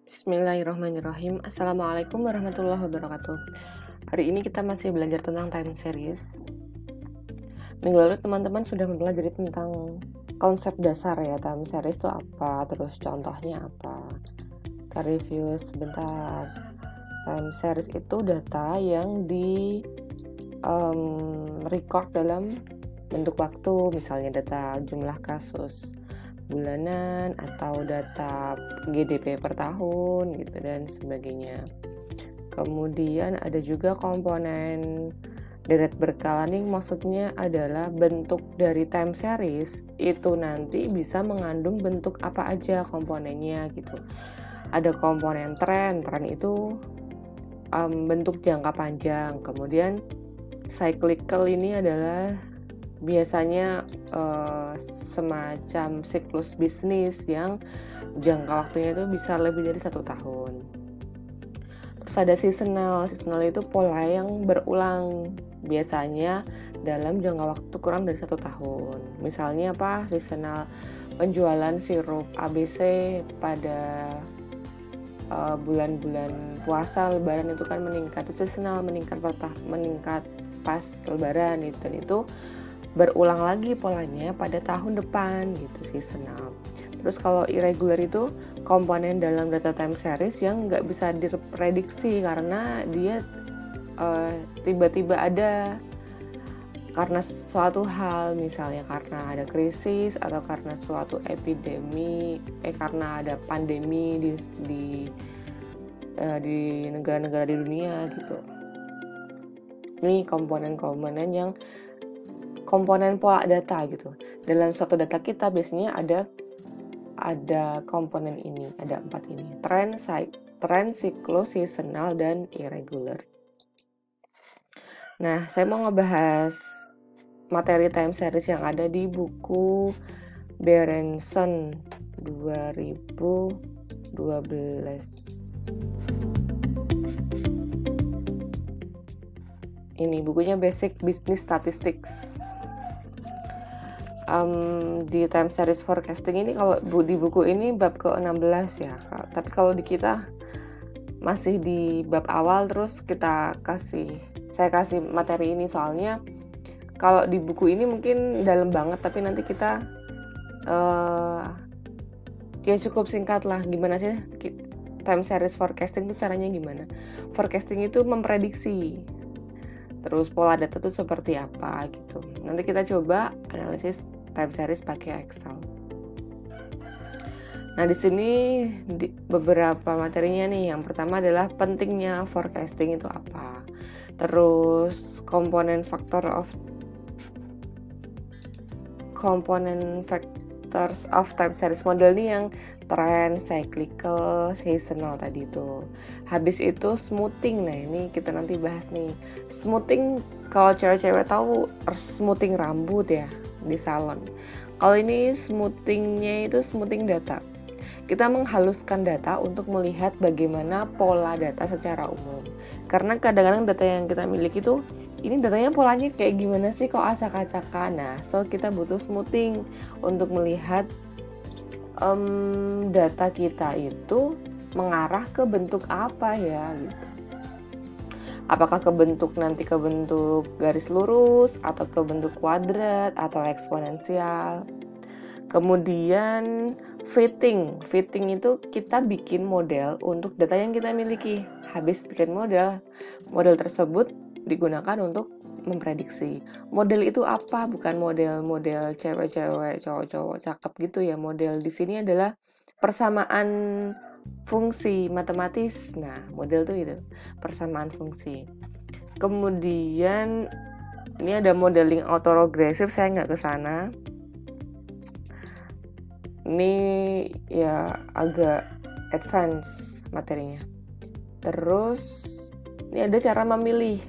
Bismillahirrahmanirrahim. Assalamualaikum warahmatullahi wabarakatuh. Hari ini kita masih belajar tentang time series. Minggu lalu teman-teman sudah mempelajari tentang konsep dasar ya, time series itu apa, terus contohnya apa. Kita review sebentar. Time series itu data yang di record dalam bentuk waktu, misalnya data jumlah kasus bulanan atau data GDP per tahun gitu dan sebagainya. Kemudian ada juga komponen deret berkala nih, maksudnya adalah bentuk dari time series itu nanti bisa mengandung bentuk apa aja komponennya gitu. Ada komponen tren itu bentuk jangka panjang. Kemudian cyclical ini adalah biasanya semacam siklus bisnis yang jangka waktunya itu bisa lebih dari 1 tahun. Terus ada seasonal itu pola yang berulang, biasanya dalam jangka waktu kurang dari 1 tahun. Misalnya apa? Seasonal penjualan sirup ABC pada bulan-bulan puasa, lebaran itu kan meningkat. Itu seasonal, meningkat pas lebaran itu, dan itu berulang lagi polanya pada tahun depan gitu, seasonal. Terus kalau irregular itu komponen dalam data time series yang nggak bisa diprediksi karena dia tiba-tiba ada karena suatu hal, misalnya karena ada krisis atau karena suatu epidemi, karena ada pandemi di negara-negara di dunia gitu. Ini komponen-komponen yang komponen pola data gitu. Dalam suatu data kita biasanya ada komponen ini, ada 4 ini. Tren, siklus, seasonal, dan irregular. Nah, saya mau ngebahas materi time series yang ada di buku Berenson 2012. Ini bukunya Basic Business Statistics. Di time series forecasting ini, kalau di buku ini bab ke-16 ya, tapi kalau di kita masih di bab awal, terus saya kasih materi ini soalnya kalau di buku ini mungkin dalam banget, tapi nanti kita ya cukup singkat lah. Gimana sih time series forecasting itu caranya gimana? Forecasting itu memprediksi, terus pola data itu seperti apa gitu. Nanti kita coba analisis time series pakai Excel. Nah, di sini beberapa materinya nih. Yang pertama adalah pentingnya forecasting itu apa. Terus component factors of time series model nih, yang trend, cyclical, seasonal tadi itu. Habis itu smoothing. Nah, ini kita nanti bahas nih. Smoothing, kalau cewek-cewek tahu smoothing rambut ya di salon. Kalau ini smoothingnya itu smoothing data. Kita menghaluskan data untuk melihat bagaimana pola data secara umum. Karena kadang-kadang data yang kita miliki itu, ini datanya polanya kayak gimana sih, kok acak-acakan. Nah, so kita butuh smoothing untuk melihat data kita itu mengarah ke bentuk apa ya gitu. Apakah nanti ke bentuk garis lurus, atau ke bentuk kuadrat, atau eksponensial. Kemudian fitting itu kita bikin model untuk data yang kita miliki. Habis bikin model tersebut digunakan untuk memprediksi. Model itu apa? Bukan model cewek-cewek, cowok-cowok cakep gitu ya. Model di sini adalah persamaan fungsi matematis. Nah, model tuh itu persamaan fungsi. Kemudian ini ada modeling autoregressive, saya nggak ke sana. Ini ya agak advance materinya. Terus ini ada cara memilih.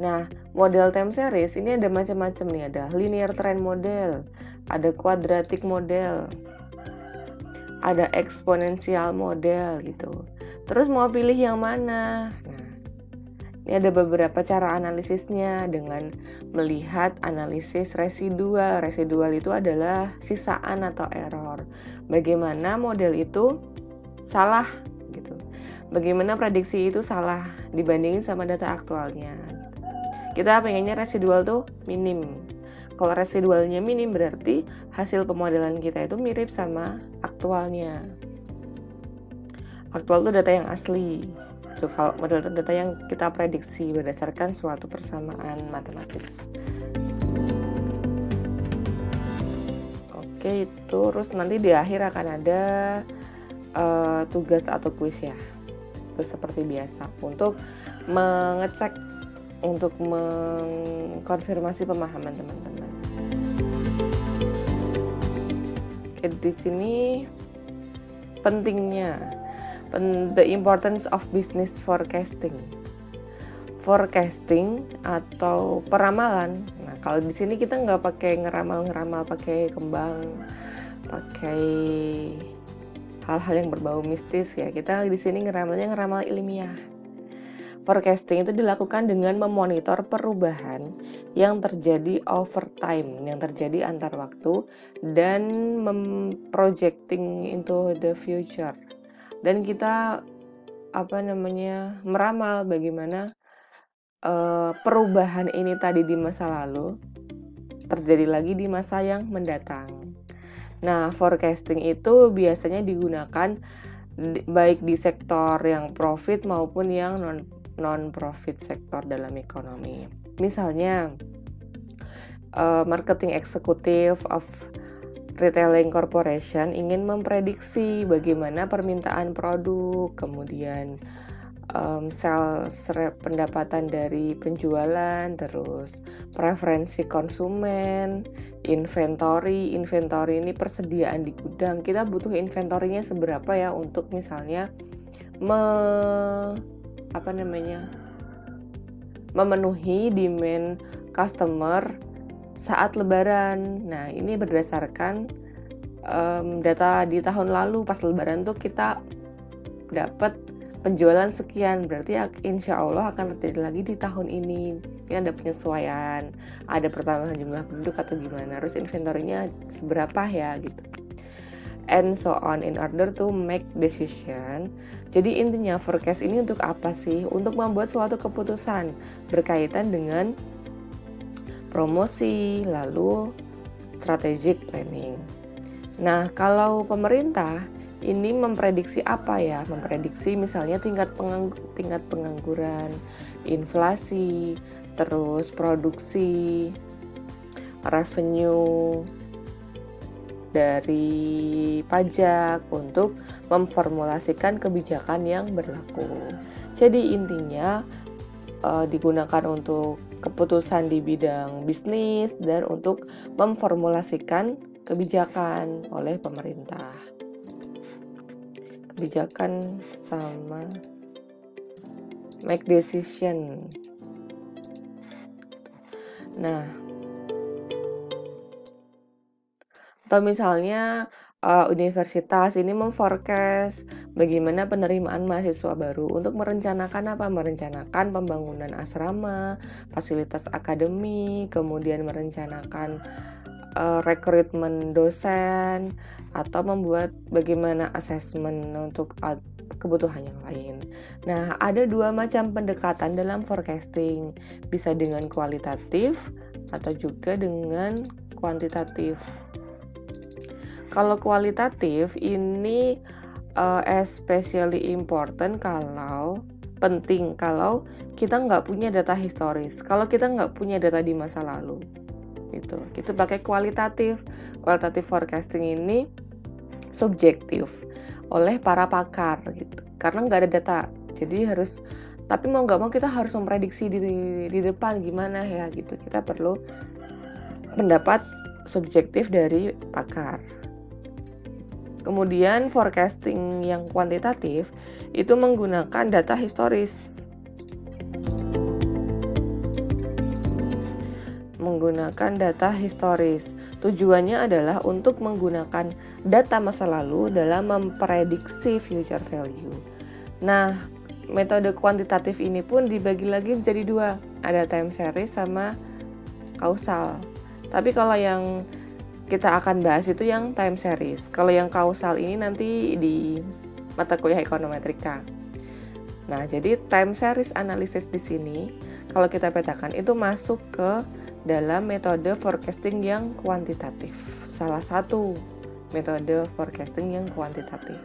Nah, model time series ini ada macam-macam nih. Ada linear trend model, ada quadratic model, ada eksponensial model gitu. Terus mau pilih yang mana? Nah, ini ada beberapa cara analisisnya dengan melihat analisis residual. Residual itu adalah sisaan atau error. Bagaimana model itu salah gitu. bagaimana prediksi itu salah dibandingin sama data aktualnya. Kita pengennya residual tuh minim. Kalau residualnya minim berarti hasil pemodelan kita itu mirip sama aktualnya. Aktual itu data yang asli. Itu kalau model itu data yang kita prediksi berdasarkan suatu persamaan matematis. Oke, itu terus nanti di akhir akan ada tugas atau kuis ya. Terus seperti biasa untuk mengecek, untuk mengkonfirmasi pemahaman teman-teman. Oke, di sini pentingnya the importance of business forecasting. Forecasting atau peramalan. Nah, kalau di sini kita nggak pakai ngeramal pakai kembang, pakai hal-hal yang berbau mistis ya. Kita di sini ngeramalnya ngeramal ilmiah. Forecasting itu dilakukan dengan memonitor perubahan yang terjadi over time, yang terjadi antar waktu, dan projecting into the future. Dan kita meramal bagaimana perubahan ini tadi di masa lalu terjadi lagi di masa yang mendatang. Nah, forecasting itu biasanya digunakan baik di sektor yang profit maupun yang non-profit sektor dalam ekonomi. Misalnya, marketing executive of retailing corporation ingin memprediksi bagaimana permintaan produk, kemudian sales pendapatan dari penjualan, terus preferensi konsumen, inventory ini persediaan di gudang. Kita butuh inventorinya seberapa ya untuk misalnya memenuhi demand customer saat lebaran. Nah, ini berdasarkan data di tahun lalu pas lebaran tuh kita dapat penjualan sekian, berarti insya Allah akan terjadi lagi di tahun ini. Ini ada penyesuaian, ada pertambahan jumlah penduduk atau gimana, terus inventorinya seberapa ya gitu. And so on in order to make decision. Jadi intinya forecast ini untuk apa sih? Untuk membuat suatu keputusan berkaitan dengan promosi, lalu strategic planning. Nah, kalau pemerintah ini memprediksi apa ya? Memprediksi misalnya tingkat pengangguran, inflasi, terus produksi, revenue dari pajak untuk memformulasikan kebijakan yang berlaku. Jadi intinya digunakan untuk keputusan di bidang bisnis dan untuk memformulasikan kebijakan oleh pemerintah. Kebijakan sama make decision. Nah, atau misalnya universitas ini memforecast bagaimana penerimaan mahasiswa baru untuk merencanakan apa? Merencanakan pembangunan asrama, fasilitas akademik, kemudian merencanakan rekrutmen dosen, atau membuat bagaimana asesmen untuk kebutuhan yang lain. Nah, ada dua macam pendekatan dalam forecasting, bisa dengan kualitatif atau juga dengan kuantitatif. Kalau kualitatif ini especially important penting kalau kita nggak punya data historis, kalau kita nggak punya data di masa lalu. Kita pakai kualitatif forecasting ini subjektif oleh para pakar gitu, karena nggak ada data, jadi tapi mau nggak mau kita harus memprediksi di depan gimana ya gitu. Kita perlu pendapat subjektif dari pakar. Kemudian forecasting yang kuantitatif itu menggunakan data historis. Tujuannya adalah untuk menggunakan data masa lalu dalam memprediksi future value. Nah, metode kuantitatif ini pun dibagi lagi menjadi dua. Ada time series sama kausal. Tapi kalau yang kita akan bahas itu yang time series. Kalau yang kausal ini nanti di mata kuliah ekonometrika. Nah, jadi time series analysis di sini kalau kita petakan itu masuk ke dalam metode forecasting yang kuantitatif. Salah satu metode forecasting yang kuantitatif.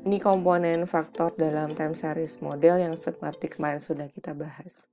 Ini komponen faktor dalam time series model yang seperti kemarin sudah kita bahas.